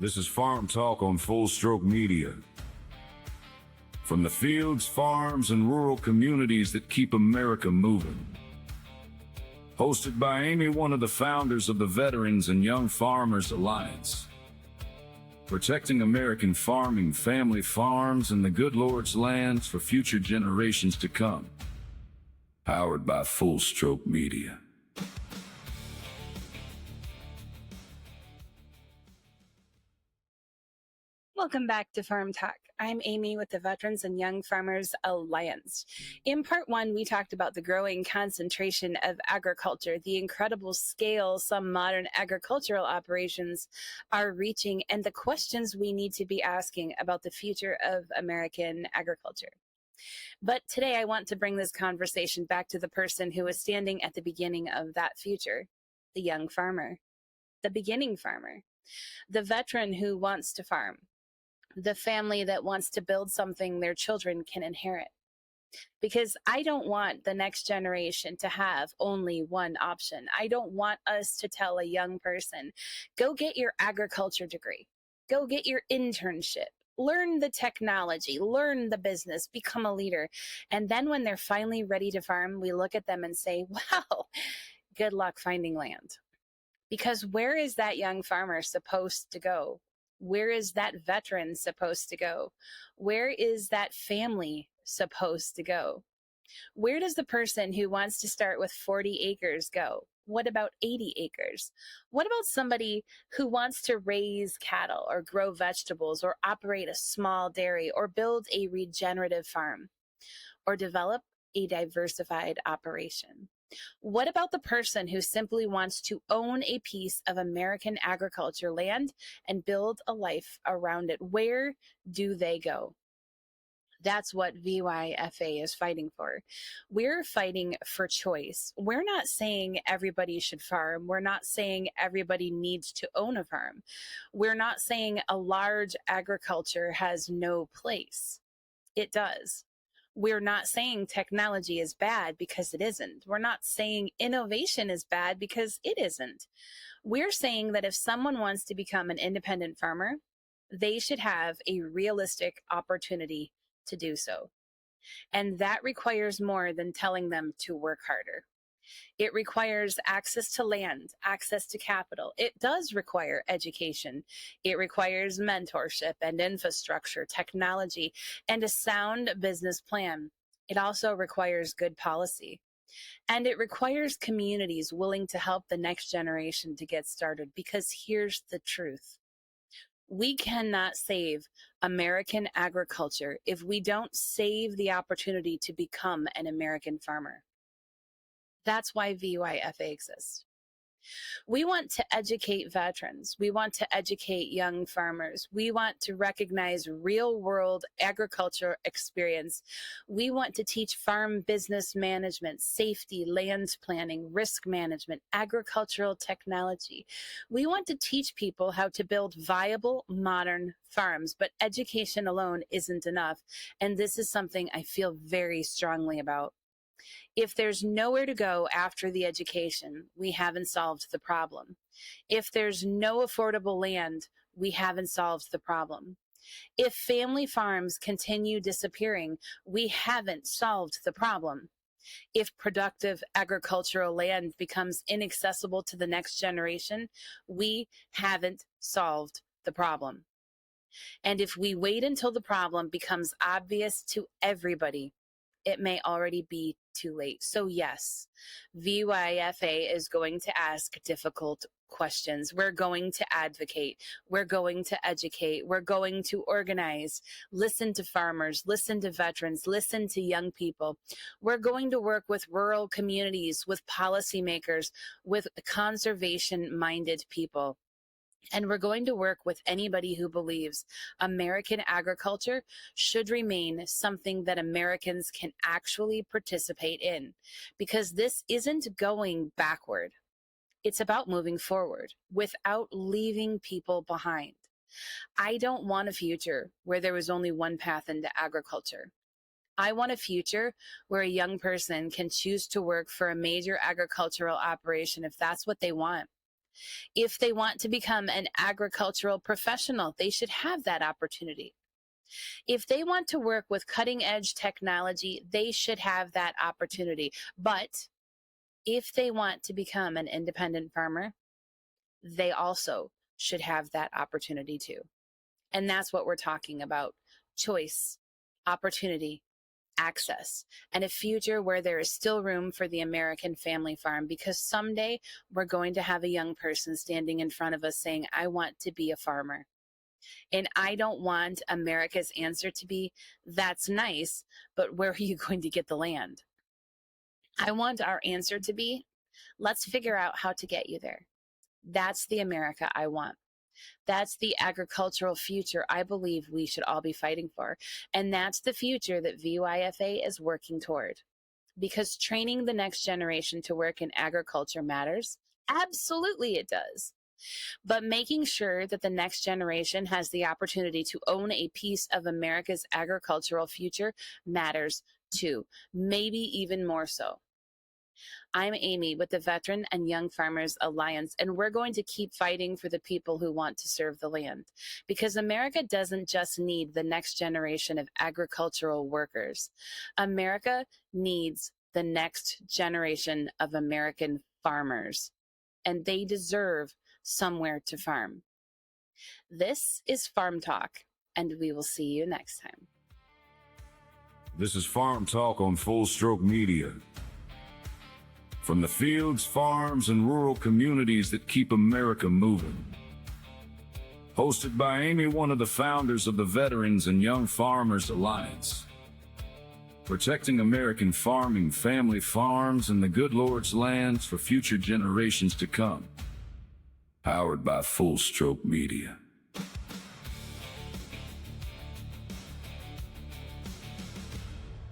This is Farm Talk on Full Stroke Media. From the fields, farms, and rural communities that keep America moving. Hosted by Amy, one of the founders of the Veterans and Young Farmers Alliance. Protecting American farming, family farms, and the good Lord's lands for future generations to come. Powered by Full Stroke Media. Welcome back to Farm Talk. I'm Amy with the Veterans and Young Farmers Alliance. In part one, we talked about the growing concentration of agriculture, the incredible scale some modern agricultural operations are reaching, and the questions we need to be asking about the future of American agriculture. But today I want to bring this conversation back to the person who is standing at the beginning of that future, the young farmer, the beginning farmer, the veteran who wants to farm, the family that wants to build something their children can inherit. Because I don't want the next generation to have only one option. I don't want us to tell a young person, go get your agriculture degree, go get your internship, learn the technology, learn the business, become a leader. And then when they're finally ready to farm, we look at them and say, wow, good luck finding land. Because where is that young farmer supposed to go? Where is that veteran supposed to go? Where is that family supposed to go? Where does the person who wants to start with 40 acres go? What about 80 acres? What about somebody who wants to raise cattle or grow vegetables or operate a small dairy or build a regenerative farm or develop a diversified operation? What about the person who simply wants to own a piece of American agriculture land and build a life around it? Where do they go? That's what VYFA is fighting for. We're fighting for choice. We're not saying everybody should farm. We're not saying everybody needs to own a farm. We're not saying a large agriculture has no place. It does. We're not saying technology is bad because it isn't. We're not saying innovation is bad because it isn't. We're saying that if someone wants to become an independent farmer, they should have a realistic opportunity to do so. And that requires more than telling them to work harder. It requires access to land, access to capital. It does require education. It requires mentorship and infrastructure, technology, and a sound business plan. It also requires good policy. And it requires communities willing to help the next generation to get started. Because here's the truth. We cannot save American agriculture if we don't save the opportunity to become an American farmer. That's why VYFA exists. We want to educate veterans. We want to educate young farmers. We want to recognize real-world agriculture experience. We want to teach farm business management, safety, land planning, risk management, agricultural technology. We want to teach people how to build viable, modern farms, but education alone isn't enough. And this is something I feel very strongly about. If there's nowhere to go after the education, we haven't solved the problem. If there's no affordable land, we haven't solved the problem. If family farms continue disappearing, we haven't solved the problem. If productive agricultural land becomes inaccessible to the next generation, we haven't solved the problem. And if we wait until the problem becomes obvious to everybody, it may already be too late. So yes, VYFA is going to ask difficult questions. We're going to advocate. We're going to educate. We're going to organize. Listen to farmers. Listen to veterans. Listen to young people. We're going to work with rural communities, with policymakers, with conservation-minded people. And we're going to work with anybody who believes American agriculture should remain something that Americans can actually participate in, because this isn't going backward. It's about moving forward without leaving people behind. I don't want a future where there was only one path into agriculture. I want a future where a young person can choose to work for a major agricultural operation if that's what they want. If they want to become an agricultural professional, they should have that opportunity. If they want to work with cutting edge technology, they should have that opportunity. But if they want to become an independent farmer, they also should have that opportunity too. And that's what we're talking about: choice, opportunity, access, and a future where there is still room for the American family farm, because someday we're going to have a young person standing in front of us saying, I want to be a farmer. And I don't want America's answer to be, that's nice, but where are you going to get the land? I want our answer to be, let's figure out how to get you there. That's the America I want. That's the agricultural future I believe we should all be fighting for. And that's the future that VYFA is working toward. Because training the next generation to work in agriculture matters. Absolutely it does. But making sure that the next generation has the opportunity to own a piece of America's agricultural future matters too, maybe even more so. I'm Amy with the Veteran and Young Farmers Alliance, and we're going to keep fighting for the people who want to serve the land, because America doesn't just need the next generation of agricultural workers. America needs the next generation of American farmers, and they deserve somewhere to farm. This is Farm Talk, and we will see you next time. This is Farm Talk on Full Stroke Media. From the fields, farms, and rural communities that keep America moving. Hosted by Amy, one of the founders of the Veterans and Young Farmers Alliance. Protecting American farming, family farms, and the good Lord's lands for future generations to come. Powered by Full Stroke Media.